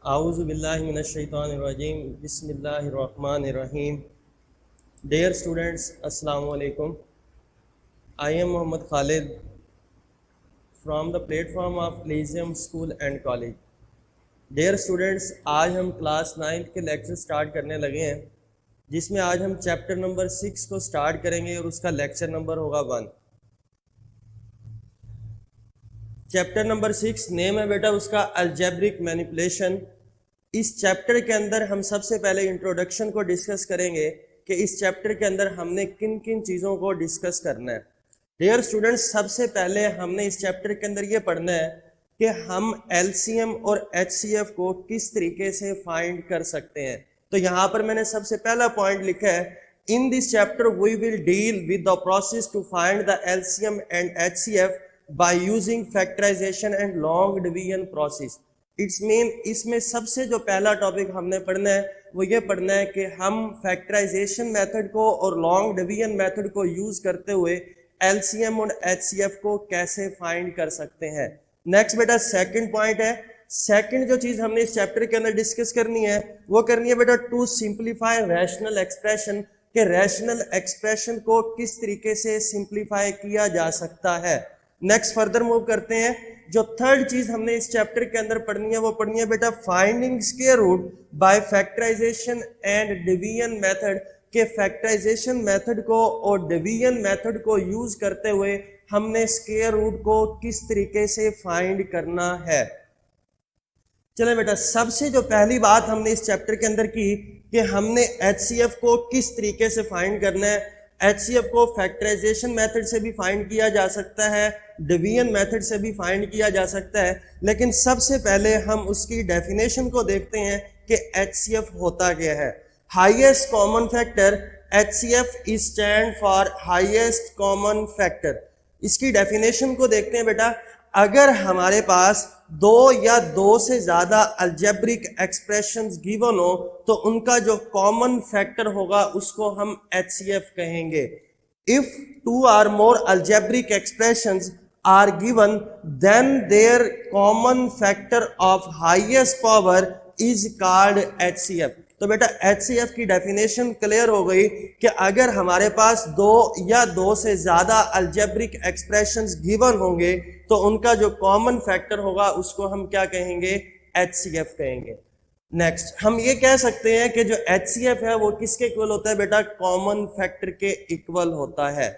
आऊज़ु बिल्लाहि मिनश्शैतानिर्रजीम बिस्मिल्लाहिर्रहमानिर्रहीम। Dear students, Assalamu alaikum. I am Muhammad Khalid from the platform of Elysium School and College. Dear students, आज हम class 9th के lecture start करने लगे हैं, जिसमें आज हम चैप्टर नंबर 6 को स्टार्ट करेंगे और उसका लेक्चर नंबर होगा 1। चैप्टर नंबर 6 नेम है बेटा उसका अलजेब्रिक मैनिपुलेशन। इस चैप्टर के अंदर हम सबसे पहले इंट्रोडक्शन को डिस्कस करेंगे कि इस चैप्टर के अंदर हमने किन किन चीज़ों को डिस्कस करना है। डियर स्टूडेंट्स, सबसे पहले हमने इस चैप्टर के अंदर ये पढ़ना है कि हम एलसीएम और एचसीएफ को किस तरीके से फाइंड कर सकते हैं। तो यहाँ पर मैंने सबसे पहला पॉइंट लिखा है, in this chapter we will deal with the process to find the LCM and HCF by using factorisation and long division process. It's mean इसमें सबसे जो पहला टॉपिक हमने पढ़ना है वो ये पढ़ना है कि हम फैक्टराइजेशन मेथड को और लॉन्ग डिवीजन मेथड को यूज करते हुए एलसीएम और एचसीएफ को कैसे फाइंड कर सकते हैं। नेक्स्ट बेटा सेकंड पॉइंट है, सेकंड जो चीज हमने इस चैप्टर के अंदर डिस्कस करनी है वो करनी है बेटा टू सिंप्लीफाई रैशनल एक्सप्रेशन, के रैशनल एक्सप्रेशन को किस तरीके से सिंप्लीफाई किया जा सकता है। नेक्स्ट फर्दर मूव करते हैं, जो थर्ड चीज हमने इस चैप्टर के अंदर पढ़नी है वो पढ़नी है बेटा finding square root by factorisation and division method, के फैक्टराइजेशन मेथड को और डिवीजन मेथड को यूज करते हुए हमने स्क्वायर रूट को किस तरीके से फाइंड करना है। चले बेटा, सबसे जो पहली बात हमने इस चैप्टर के अंदर की कि हमने एचसीएफ को किस तरीके से फाइंड करना है। एचसीएफ को फैक्टराइजेशन मेथड से भी फाइंड किया जा सकता है, डिवीजन मेथड से भी फाइंड किया जा सकता है, लेकिन सबसे पहले हम उसकी डेफिनेशन को देखते हैं कि एचसीएफ होता क्या है। Highest common factor, HCF is stand for highest common factor. इसकी डेफिनेशन को देखते हैं बेटा, अगर हमारे पास दो या दो से ज्यादा अलजेब्रिक एक्सप्रेशंस गिवन हो तो उनका जो कॉमन फैक्टर होगा उसको हम एचसीएफ कहेंगे। If two or more algebraic expressions are given then their common factor of highest power is called HCF. तो बेटा एचसीएफ की डेफिनेशन क्लियर हो गई कि अगर हमारे पास दो या दो से ज्यादा अलजेब्रिक एक्सप्रेशंस गिवन होंगे तो उनका जो कॉमन फैक्टर होगा उसको हम क्या कहेंगे, एचसीएफ कहेंगे। नेक्स्ट हम ये कह सकते हैं कि जो एचसीएफ है वो किसके इक्वल होता है बेटा, कॉमन फैक्टर के इक्वल होता है।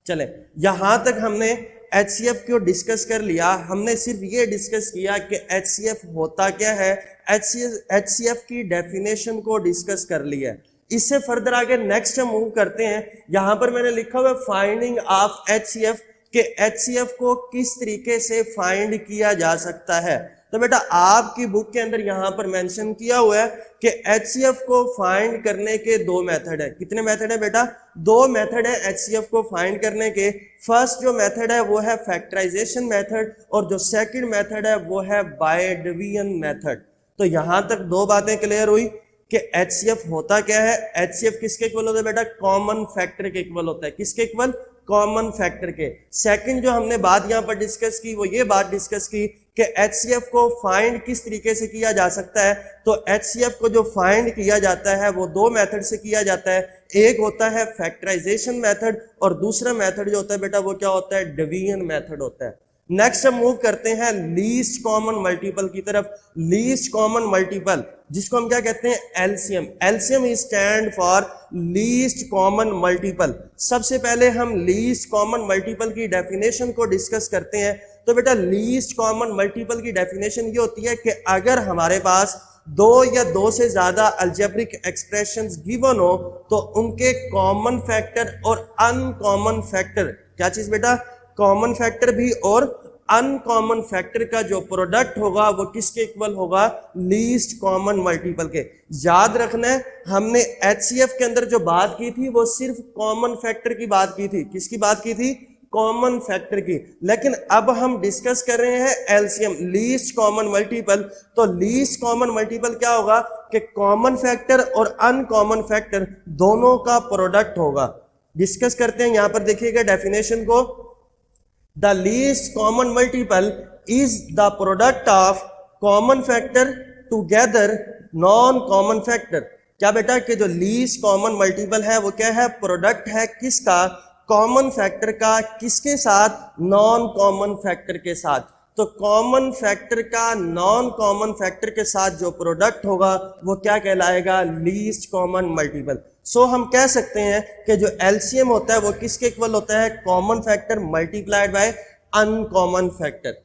चले यहां तक हमने एचसीएफ को डिस्कस कर लिया, हमने सिर्फ ये डिस्कस किया कि एचसीएफ होता क्या है, एचसीएफ की डेफिनेशन को डिस्कस कर लिया। इससे फर्दर आगे नेक्स्ट हम मूव करते हैं। यहां पर मैंने लिखा हुआ फाइंडिंग ऑफ एचसीएफ, कि एचसीएफ को किस तरीके से फाइंड किया जा सकता है। तो बेटा आपकी बुक के अंदर यहां पर मेंशन किया हुआ है कि एचसीएफ को फाइंड करने के दो मेथड है। कितने मेथड है बेटा, दो मेथड है एचसीएफ को फाइंड करने के। फर्स्ट जो मेथड है वो है फैक्टराइजेशन मेथड और जो सेकंड मेथड है वो है बाय डिवीजन मेथड। तो यहां तक दो बातें क्लियर हुई कि एचसीएफ होता क्या है। एचसीएफ किसके इक्वल होता है बेटा, कॉमन फैक्टर के इक्वल होता है। किसके इक्वल, कॉमन फैक्टर के। सेकंड जो हमने बात यहां पर डिस्कस की वो ये बात डिस्कस की कि एचसीएफ को फाइंड किस तरीके से किया जा सकता है। तो एचसीएफ को जो फाइंड किया जाता है वो दो मेथड से किया जाता है, एक होता है फैक्टराइजेशन मेथड और दूसरा मेथड जो होता है बेटा वो क्या होता है, डिवीजन मेथड होता है। नेक्स्ट हम मूव करते हैं लीस्ट कॉमन मल्टीपल की तरफ। लीस्ट कॉमन मल्टीपल जिसको हम क्या कहते हैं, LCM. LCM is stand for least common multiple. सबसे पहले हम लीस्ट कॉमन मल्टीपल की डेफिनेशन को डिस्कस करते हैं। तो बेटा लीस्ट कॉमन मल्टीपल की डेफिनेशन ये होती है कि अगर हमारे पास दो या दो से ज्यादा अलजेब्रिक एक्सप्रेशंस गिवन हो तो उनके कॉमन फैक्टर और अनकॉमन फैक्टर, क्या चीज बेटा, कॉमन फैक्टर भी और अनकॉमन फैक्टर का जो प्रोडक्ट होगा वो किसके इक्वल होगा, लीस्ट कॉमन मल्टीपल के। याद रखना है हमने एचसीएफ के अंदर जो बात की थी वो सिर्फ कॉमन फैक्टर की बात की थी। किसकी बात की थी, कॉमन फैक्टर की। लेकिन अब हम डिस्कस कर रहे हैं एलसीएम, लीस्ट कॉमन मल्टीपल। तो लीस्ट कॉमन मल्टीपल क्या होगा कि कॉमन फैक्टर और अनकॉमन फैक्टर दोनों का प्रोडक्ट होगा। डिस्कस करते हैं, यहां पर देखिएगा डेफिनेशन को, The least common multiple is the product of common factor together non common factor. क्या बेटा कि जो लीस्ट कॉमन मल्टीपल है वो क्या है, प्रोडक्ट है किसका, कॉमन फैक्टर का, किसके साथ, नॉन कॉमन फैक्टर के साथ। तो कॉमन फैक्टर का नॉन कॉमन फैक्टर के साथ जो प्रोडक्ट होगा वो क्या कहलाएगा, लीस्ट कॉमन मल्टीपल। सो हम कह सकते हैं कि जो एलसीएम होता है वो किसके इक्वल होता है, common factor multiplied by uncommon factor.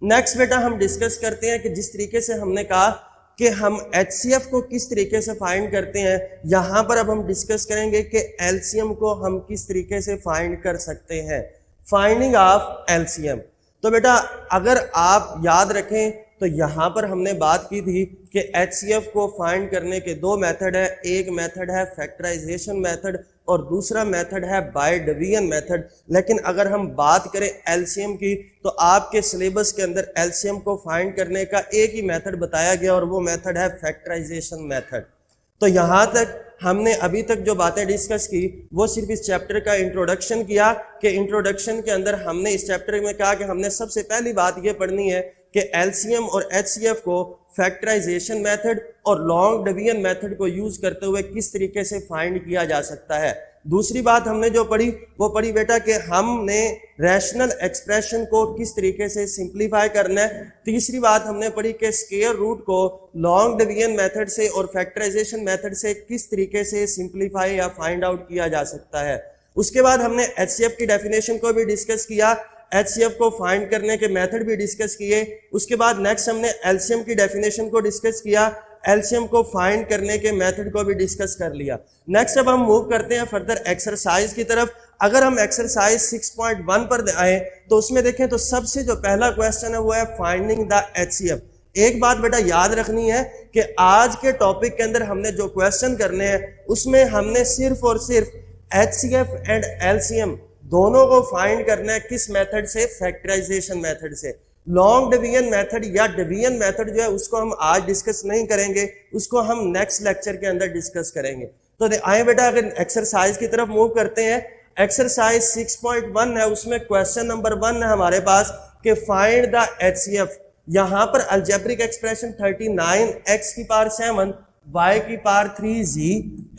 Next बेटा हम डिस्कस करते हैं कि जिस तरीके से हमने कहा कि हम एचसीएफ को किस तरीके से फाइंड करते हैं, यहां पर अब हम डिस्कस करेंगे कि एलसीएम को हम किस तरीके से फाइंड कर सकते हैं, फाइंडिंग ऑफ एलसीएम। तो बेटा अगर आप याद रखें तो यहां पर हमने बात की थी कि एचसीएफ को फाइंड करने के दो मेथड है, एक मेथड है फैक्टराइजेशन मेथड और दूसरा मेथड है बाय डिवीजन मेथड। लेकिन अगर हम बात करें एलसीएम की तो आपके सिलेबस के अंदर एलसीएम को फाइंड करने का एक ही मेथड बताया गया और वो मेथड है फैक्टराइजेशन मेथड। तो यहां तक हमने अभी तक जो बातें डिस्कस की वो सिर्फ इस चैप्टर का इंट्रोडक्शन किया कि इंट्रोडक्शन के अंदर हमने इस चैप्टर में कहा कि हमने सबसे पहली बात ये पढ़नी है कि एलसीएम और एचसीएफ को फैक्टराइजेशन मेथड और लॉन्ग डिवीजन मेथड को यूज करते हुए किस तरीके से फाइंड किया जा सकता है। दूसरी बात हमने जो पढ़ी वो पढ़ी बेटा कि हमने रैशनल एक्सप्रेशन को किस तरीके से सिंप्लीफाई करना है। तीसरी बात हमने पढ़ी कि स्क्वायर रूट को लॉन्ग डिवीजन मेथड से और फैक्टराइजेशन मेथड से किस तरीके से सिंप्लीफाई या फाइंड आउट किया जा सकता है। उसके बाद हमने एचसीएफ की डेफिनेशन को भी डिस्कस किया, एचसीएफ को फाइंड करने के मेथड भी डिस्कस किए। उसके बाद नेक्स्ट हमने एलसीएम की डेफिनेशन को डिस्कस किया, एलसीएम को फाइंड करने के मेथड को भी डिस्कस कर लिया। नेक्स्ट अब हम मूव करते हैं फर्दर एक्सरसाइज की तरफ। अगर हम एक्सरसाइज 6.1 पर आए तो उसमें देखें तो सबसे जो पहला क्वेश्चन है वो है फाइंडिंग द एचसीएफ। एक बात बेटा याद रखनी है कि आज के टॉपिक के अंदर हमने जो क्वेश्चन करने हैं उसमें हमने सिर्फ और सिर्फ एचसीएफ एंड एलसीएम दोनों को फाइंड करना है, किस मेथड से, फैक्टराइजेशन मेथड से। लॉन्ग डिवीजन मेथड या डिवीजन मेथड जो है उसको हम आज डिस्कस नहीं करेंगे, उसको हम नेक्स्ट लेक्चर के अंदर डिस्कस करेंगे। तो आए बेटा अगर एक्सरसाइज की तरफ मूव करते हैं, एक्सरसाइज 6.1 है, उसमें क्वेश्चन नंबर 1 है हमारे पास कि फाइंड द एचसीएफ। यहां पर अलजेब्रिक एक्सप्रेशन 39x की पावर 7 y की पावर 3z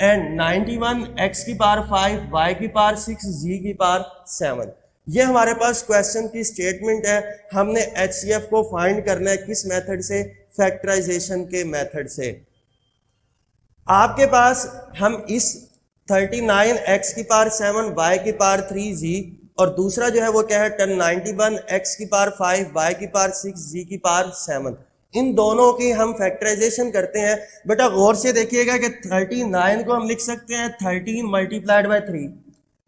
एंड 91x की पावर 5 y की पावर 6 z की पावर 7, ये हमारे पास क्वेश्चन की स्टेटमेंट है। हमने एचसीएफ को फाइंड करना है किस मेथड से, फैक्टराइजेशन के मेथड से। आपके पास हम इस 39x की पावर 7 y की पावर 3z और दूसरा जो है वो क्या है 91x की पावर 5 y की पावर 6 z की पावर 7, इन दोनों की हम फैक्टराइजेशन करते हैं। बेटा गौर से देखिएगा कि 39 को हम लिख सकते हैं 13 मल्टीप्लाइड बाय 3,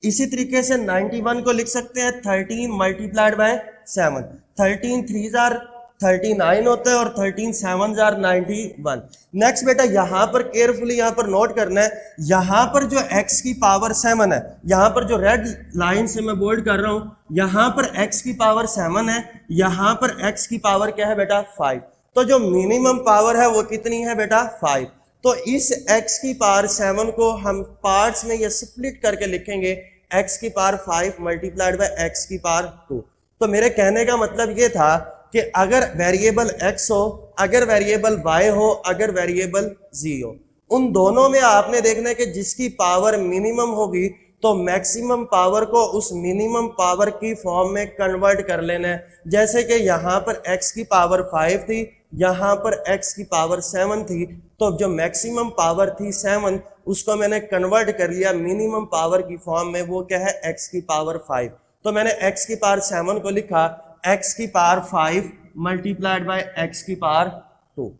इसी तरीके से 91 को लिख सकते हैं 13 मल्टीप्लाइड बाय 7। 13 3s आर 39 होता है और 13 7s आर 91। नेक्स्ट बेटा यहां पर केयरफुली यहां पर नोट करना है, यहां पर जो x की पावर 7 है, यहां पर जो रेड लाइन से मैं बोल्ड कर रहा हूं, यहां पर x की पावर 7 है, यहां पर x की पावर क्या है बेटा 5। तो जो मिनिमम पावर है वो कितनी है बेटा 5। तो इस x की पावर 7 को हम पार्ट्स में ये स्प्लिट करके लिखेंगे x की पावर 5 मल्टीप्लाइड बाय x की पावर 2। तो मेरे कहने का मतलब ये था कि अगर वेरिएबल x हो, अगर वेरिएबल y हो, अगर वेरिएबल z हो, उन दोनों में आपने देखना है कि जिसकी पावर मिनिमम होगी तो मैक्सिमम पावर को उस मिनिमम पावर की फॉर्म में कन्वर्ट कर लेना है। जैसे कि यहाँ पर x की पावर 5 थी, यहाँ पर x की पावर 7 थी, तो जो मैक्सिमम पावर थी 7 उसको मैंने कन्वर्ट कर लिया मिनिमम पावर की फॉर्म में, वो क्या है x की पावर 5। तो मैंने x की पावर 7 को लिखा x की पावर 5 मल्टीप्लाइड बाय x की पावर 2।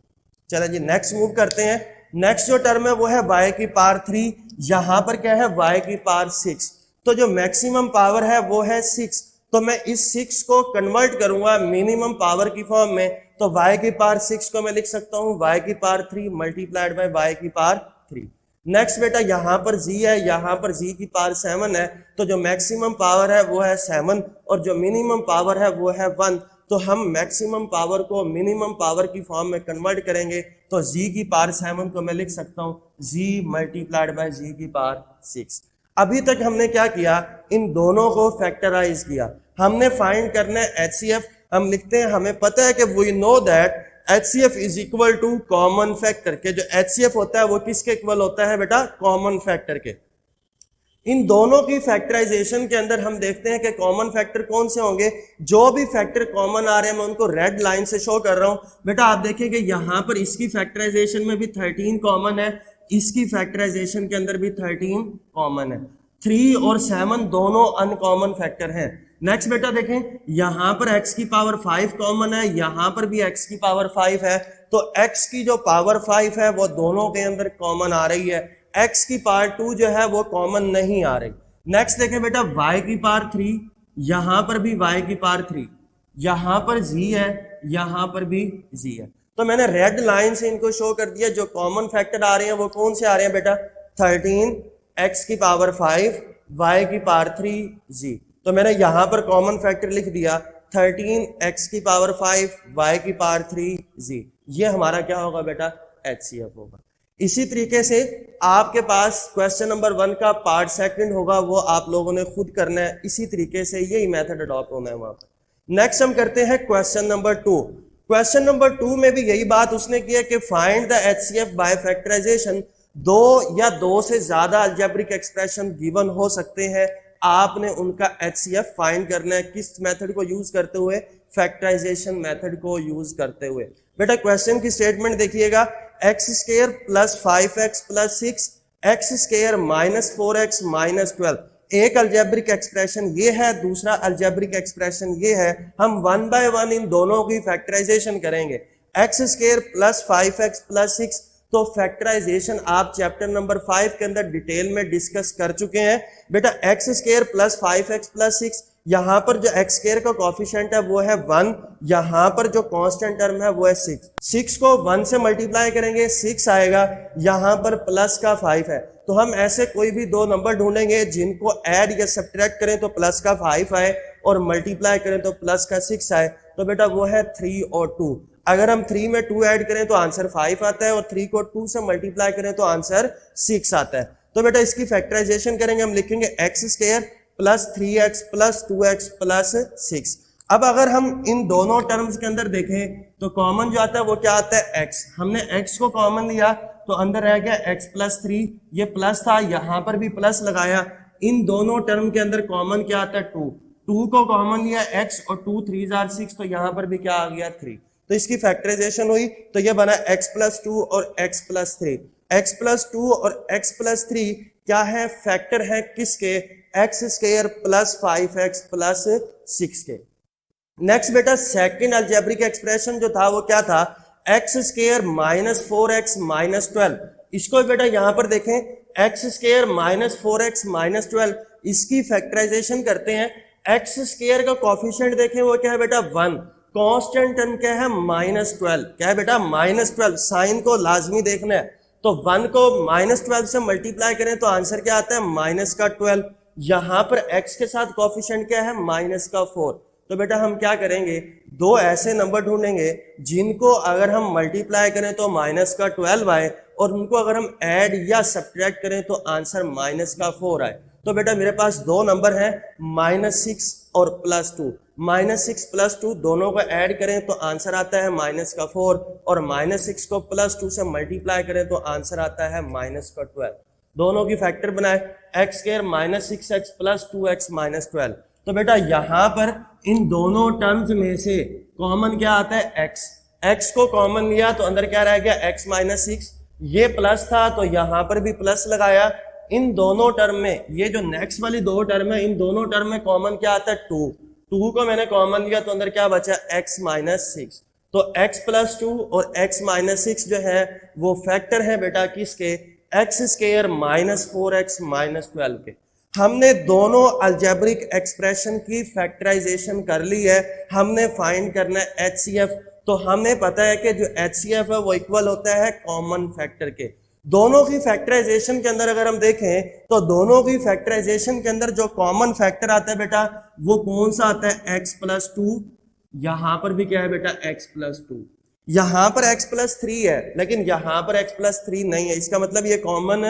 चलो जी नेक्स्ट मूव करते हैं। नेक्स्ट जो टर्म है वो है y की पावर 3, यहां पर क्या है y की पावर 6। तो जो मैक्सिमम पावर है वो है 6, तो मैं इस 6 को कन्वर्ट करूंगा मिनिमम पावर की फॉर्म में, तो y की पावर 6 को मैं लिख सकता हूं y की पावर 3 मल्टीप्लाइड बाय y की पावर 3। नेक्स्ट बेटा यहां पर z है, यहां पर z की पावर 7 है, तो जो मैक्सिमम पावर है वो है 7 और जो मिनिमम पावर है वो है 1। तो हम मैक्सिमम पावर को मिनिमम पावर की फॉर्म में कन्वर्ट करेंगे, तो z की पावर 7 को मैं लिख सकता हूं z मल्टीप्लाइड बाय z की पावर 6। अभी तक हमने क्या किया, इन दोनों को फैक्टराइज किया। हमने फाइंड करना है एचसीएफ। हम लिखते हैं, हमें पता है कि we know that HCF is equal to common factor के। जो HCF होता है वो किसके इक्वल होता है बेटा? कॉमन फैक्टर के। इन दोनों की फैक्टराइजेशन के अंदर हम देखते हैं कि कॉमन फैक्टर कौन से होंगे। जो भी फैक्टर कॉमन आ रहे हैं मैं उनको रेड लाइन से शो कर रहा हूं। बेटा आप देखेंगे यहां पर इसकी फैक्टराइजेशन में भी 13 कॉमन है, इसकी फैक्टराइजेशन के अंदर भी 13 कॉमन है। 3 और 7 दोनों अनकॉमन फैक्टर हैं। नेक्स्ट बेटा देखें, यहां पर x की पावर 5 कॉमन है, यहां पर भी x की पावर 5 है, तो x की जो पावर 5 है वो दोनों के अंदर कॉमन आ रही है, x की पावर 2 जो है वो कॉमन नहीं आ रही। नेक्स्ट देखें बेटा, y की पावर 3, यहां पर भी y की पावर 3, यहां पर z है, यहां पर भी z है। तो मैंने रेड लाइन से इनको शो कर दिया। जो कॉमन फैक्टर आ रहे हैं वो कौन से आ रहे हैं बेटा? 13, x की पावर 5, y की पावर 3, z। तो मैंने यहां पर कॉमन फैक्टर लिख दिया 13, x की पावर 5, y की पावर 3, z। ये हमारा क्या होगा बेटा? HCF होगा। इसी तरीके से आपके पास क्वेश्चन नंबर 1 का पार्ट सेकंड होगा, वो आप लोगों ने खुद करना है। इसी तरीके से यही मेथड अडॉप्ट होना है वहां पर। नेक्स्ट हम करते हैं क्वेश्चन नंबर 2। क्वेश्चन नंबर 2 में भी यही बात उसने किया कि find the HCF by factorization. दो या दो से ज्यादा अलजेब्रिक एक्सप्रेशन गिवन हो सकते हैं, आपने उनका HCF फाइंड करना है। किस मेथड को यूज करते हुए? फैक्टराइजेशन मेथड को यूज करते हुए। बेटा क्वेश्चन की स्टेटमेंट देखिएगा, x square plus 5x plus 6, x square minus 4x minus 12। एक अलजेब्रिक एक्सप्रेशन ये है, दूसरा अलजेब्रिक एक्सप्रेशन ये है। हम 1 बाय 1 इन दोनों की फैक्टराइजेशन करेंगे। X square plus 5x plus 6, तो फैक्टराइजेशन आप चैप्टर नंबर 5 के अंदर डिटेल में डिस्कस कर चुके हैं। बेटा x square plus 5x plus 6, यहां पर जो एक्स स्क्वायर का कोफिशिएंट है वो है 1, यहां पर जो कांस्टेंट टर्म है वो है 6। 6 को 1 से मल्टीप्लाई करेंगे 6 आएगा, यहां पर प्लस का 5 है। तो हम ऐसे कोई भी दो नंबर ढूंढेंगे जिनको ऐड या सब्ट्रैक्ट करें तो प्लस का 5 आए और मल्टीप्लाई करें तो प्लस का 6 आए। तो बेटा वो है 3 और 2। अगर हम 3 में 2 ऐड करें तो आंसर 5 आता है और 3 को 2 से मल्टीप्लाई करें तो आंसर 6 आता है। तो बेटा इसकी फैक्टराइजेशन करेंगे, हम लिखेंगे x square plus 3x plus 2x plus 6। अब अगर हम इन दोनों टर्म्स के अंदर देखें तो कॉमन जो आता है वो क्या आता है? x। हमने x को कॉमन लिया तो अंदर रह गया x प्लस 3, ये प्लस था, यहां पर भी प्लस लगाया। इन दोनों टर्म के अंदर कॉमन क्या आता है? 2। 2 को कॉमन लिया x और 2 3 जार 6, तो यहां पर भी क्या आ गया? 3। तो इसकी फैक्टराइजेशन हुई तो ये बना x प्लस 2 और x प्लस 3। x प्लस 2 और x प्लस 3 क्या है? फैक्टर है किसके? X square plus 5x plus 6 के। नेक्स्ट बेटा सेकंड अलजेब्रिक एक्सप्रेशन जो था वो क्या था? X square minus 4x minus 12। इसको बेटा यहां पर देखें, x square minus 4x minus 12, इसकी फैक्टराइजेशन करते हैं। एक्स स्क्वायर का कोफिशिएंट देखें वो क्या है बेटा? 1। कांस्टेंट टर्म क्या है? माइनस 12। क्या है बेटा? माइनस 12। साइन को लाजमी देखना है, तो 1 को माइनस 12 से मल्टीप्लाई करें तो आंसर क्या आता है? माइनस का 12। यहां पर x के साथ कोफिशिएंट क्या है? माइनस का 4। तो बेटा हम क्या करेंगे? दो ऐसे नंबर ढूंढेंगे जिनको अगर हम मल्टीप्लाई करें तो माइनस का 12 आए और उनको अगर हम ऐड या सब्ट्रैक्ट करें तो आंसर माइनस का 4 आए। तो बेटा मेरे पास दो नंबर हैं, माइनस 6 और प्लस 2। माइनस 6 प्लस 2 दोनों को ऐड करें तो आंसर आता है माइनस का 4, और माइनस 6 को प्लस 2 से मल्टीप्लाई करें तो आंसर आता है माइनस का 12। दोनों की फैक्टर बनाए, x square minus 6x plus 2x minus 12। तो बेटा यहां पर इन दोनों टर्म्स में से कॉमन क्या आता है? x। x को कॉमन लिया तो अंदर क्या रह गया? x minus 6। ये प्लस था तो यहां पर भी प्लस लगाया। इन दोनों टर्म में, ये जो नेक्स्ट वाली दो टर्म है, इन दोनों टर्म में कॉमन क्या आता है? 2। 2 को मैंने कॉमन लिया तो अंदर क्या बचा? x minus 6। तो x प्लस 2 और x माइनस 6 जो है वो फैक्टर है बेटा किसके? X square minus 4x minus 12 के। हमने दोनों अलजेब्रिक एक्सप्रेशन की फैक्टराइजेशन कर ली है, हमने फाइंड करना है HCF। तो हमें पता है कि जो HCF है वो इक्वल होता है कॉमन फैक्टर के। दोनों की फैक्टराइजेशन के अंदर अगर हम देखें तो दोनों की फैक्टराइजेशन के अंदर जो कॉमन फैक्टर आता है बेटा वो कौन सा आता है? x plus 2। यहां पर भी क्या है बेटा? x plus 2। यहां पर x प्लस 3 है लेकिन यहां पर x प्लस 3 नहीं है, इसका मतलब ये कॉमन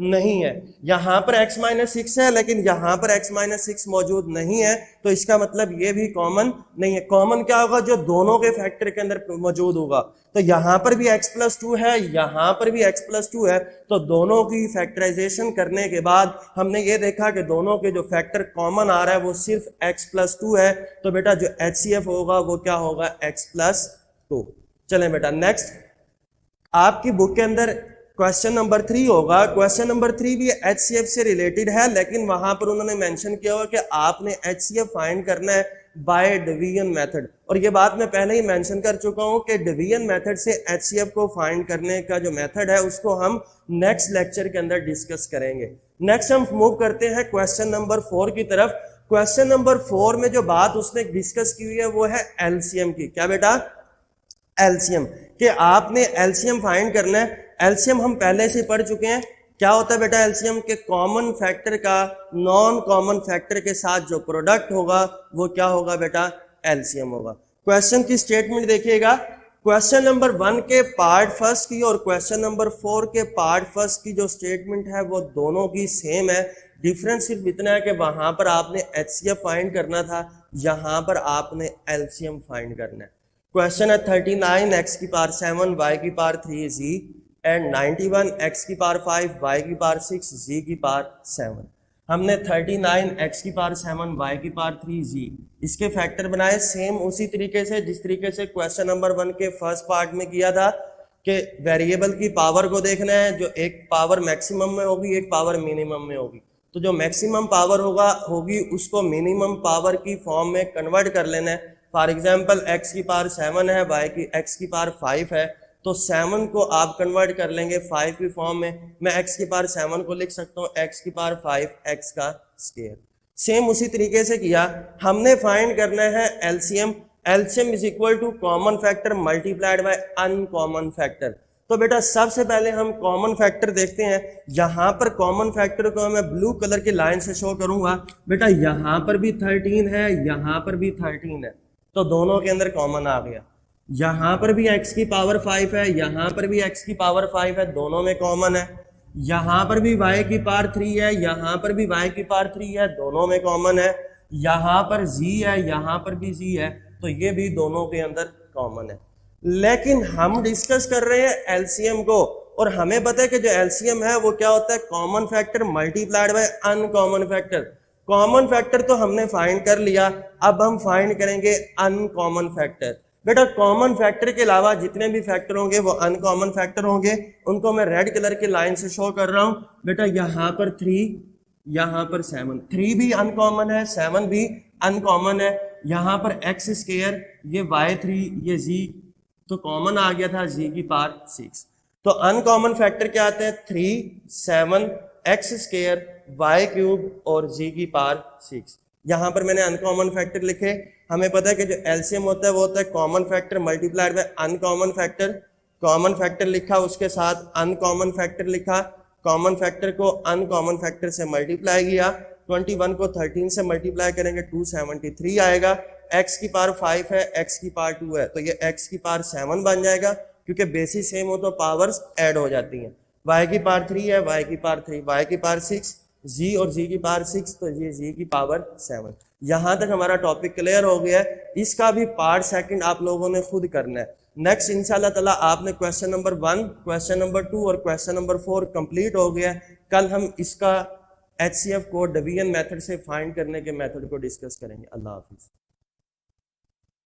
नहीं है। यहां पर x माइनस 6 है लेकिन यहां पर x माइनस 6 मौजूद नहीं है, तो इसका मतलब ये भी कॉमन नहीं है। कॉमन क्या होगा? जो दोनों के फैक्टर के अंदर मौजूद होगा। तो यहां पर भी x प्लस 2 है, यहां पर भी x प्लस 2 है, तो दोनों की फैक्टराइजेशन करने के बाद हमने ये देखा कि दोनों के जो फैक्टर कॉमन आ रहा है वो सिर्फ x प्लस 2 है। तो बेटा जो HCF होगा वो क्या होगा? x plus 2। चलें बेटा नेक्स्ट, आपकी बुक के अंदर क्वेश्चन नंबर 3 होगा। क्वेश्चन नंबर 3 भी HCF से रिलेटेड है, लेकिन वहां पर उन्होंने मेंशन किया हुआ कि आपने HCF फाइंड करना है बाय डिवीजन मेथड। और ये बात मैं पहले ही मेंशन कर चुका हूं कि डिवीजन मेथड से HCF को फाइंड करने का जो मेथड है उसको हम नेक्स्ट लेक्चर के अंदर डिस्कस करेंगे। नेक्स्ट हम मूव करते हैं क्वेश्चन नंबर 4 की तरफ। क्वेश्चन नंबर 4 में जो बात उसने डिस्कस की हुई है वो है LCM की। क्या बेटा? एलसीएम, कि आपने एलसीएम फाइंड करना है। एलसीएम हम पहले से पढ़ चुके हैं। क्या होता है बेटा एलसीएम? के कॉमन फैक्टर का नॉन कॉमन फैक्टर के साथ जो प्रोडक्ट होगा वो क्या होगा बेटा? एलसीएम होगा। क्वेश्चन की स्टेटमेंट देखिएगा। क्वेश्चन नंबर 1 के पार्ट फर्स्ट की और क्वेश्चन नंबर 4 के पार्ट फर्स्ट की जो स्टेटमेंट है वो दोनों की सेम है। डिफरेंस सिर्फ इतना है कि वहां पर आपने HCF फाइंड करना था, यहां पर आपने एलसीएम फाइंड करना है। क्वेश्चन है 39 x की पावर 7 y की पावर 3 z एंड 91 x की पावर 5 y की पावर 6 z की पावर 7। हमने 39 x की पावर 7 y की पावर 3 z इसके फैक्टर बनाए सेम उसी तरीके से जिस तरीके से क्वेश्चन नंबर 1 के फर्स्ट पार्ट में किया था कि वेरिएबल की पावर को देखना है, जो एक पावर मैक्सिमम में होगी एक पावर मिनिमम में होगी। तो जो मैक्सिमम पावर होगी उसको मिनिमम पावर की फॉर्म में कन्वर्ट कर लेना है। फॉर एग्जाम्पल x की पावर 7 है, x की पावर 5 है, तो 7 को आप कन्वर्ट कर लेंगे 5 की फॉर्म में। मैं x की पावर 7 को लिख सकता हूँ x की पावर 5 x का स्क्वायर। सेम उसी तरीके से किया। हमने फाइंड करना है LCM. LCM is equal to common factor multiplied by uncommon factor. तो बेटा सबसे पहले हम कॉमन फैक्टर देखते हैं। यहां पर कॉमन फैक्टर को मैं ब्लू कलर की लाइन से शो करूंगा। बेटा यहां पर भी 13 है, यहां पर भी 13 है, तो दोनों के अंदर कॉमन आ गया। यहां पर भी x की पावर 5 है, यहां पर भी x की पावर 5 है, दोनों में कॉमन है। यहां पर भी y की पावर 3 है, यहां पर भी y की पावर 3 है, दोनों में कॉमन है। यहां पर z है, यहां पर भी z है, तो ये भी दोनों के अंदर कॉमन है। लेकिन हम डिस्कस कर रहे हैं एलसीएम को, और हमें पता है कि जो एलसीएम है वो क्या होता है? Common factor multiplied by uncommon factor. Common factor तो हमने फाइंड कर लिया, अब हम फाइंड करेंगे अनकॉमन फैक्टर। बेटा कॉमन फैक्टर के अलावा जितने भी फैक्टर होंगे वो अनकॉमन फैक्टर होंगे, उनको मैं रेड कलर की लाइन से शो कर रहा हूं। बेटा यहां पर 3, यहां पर 7, 3 भी अनकॉमन है, 7 भी अनकॉमन है। यहां पर x स्क्वायर, ये y3, ये z, तो कॉमन आ गया था z की पावर 6। तो अनकॉमन फैक्टर क्या आते हैं? 3, 7, x स्क्वायर, y क्यूब और z की पावर 6। यहां पर मैंने अनकॉमन फैक्टर लिखे। हमें पता है कि जो एलसीएम होता है वो होता है common factor multiplied by uncommon factor. Common factor लिखा, उसके साथ अनकॉमन फैक्टर लिखा, कॉमन फैक्टर को अनकॉमन फैक्टर से मल्टीप्लाई किया। 21 को 13 से मल्टीप्लाई करेंगे 273 आएगा। x की पावर 5 है, x की पावर 2 है, तो ये x की पावर 7 बन जाएगा, क्योंकि बेसिस सेम हो तो पावर्स ऐड हो जाती हैं। y की पावर 3 है, y की पावर 3, y की पावर 6, z और z की पावर 6, तो ये z की पावर 7। यहां तक हमारा टॉपिक क्लियर हो गया है। इसका भी पार्ट सेकंड आप लोगों ने खुद करना है। नेक्स्ट इंशाल्लाह ताला आपने क्वेश्चन नंबर 1, क्वेश्चन नंबर 2 और क्वेश्चन नंबर 4 कंप्लीट हो गया। कल हम इसका HCF को डिवीजन मेथड से फाइंड करने के मेथड को डिस्कस करेंगे। अल्लाह हाफिज।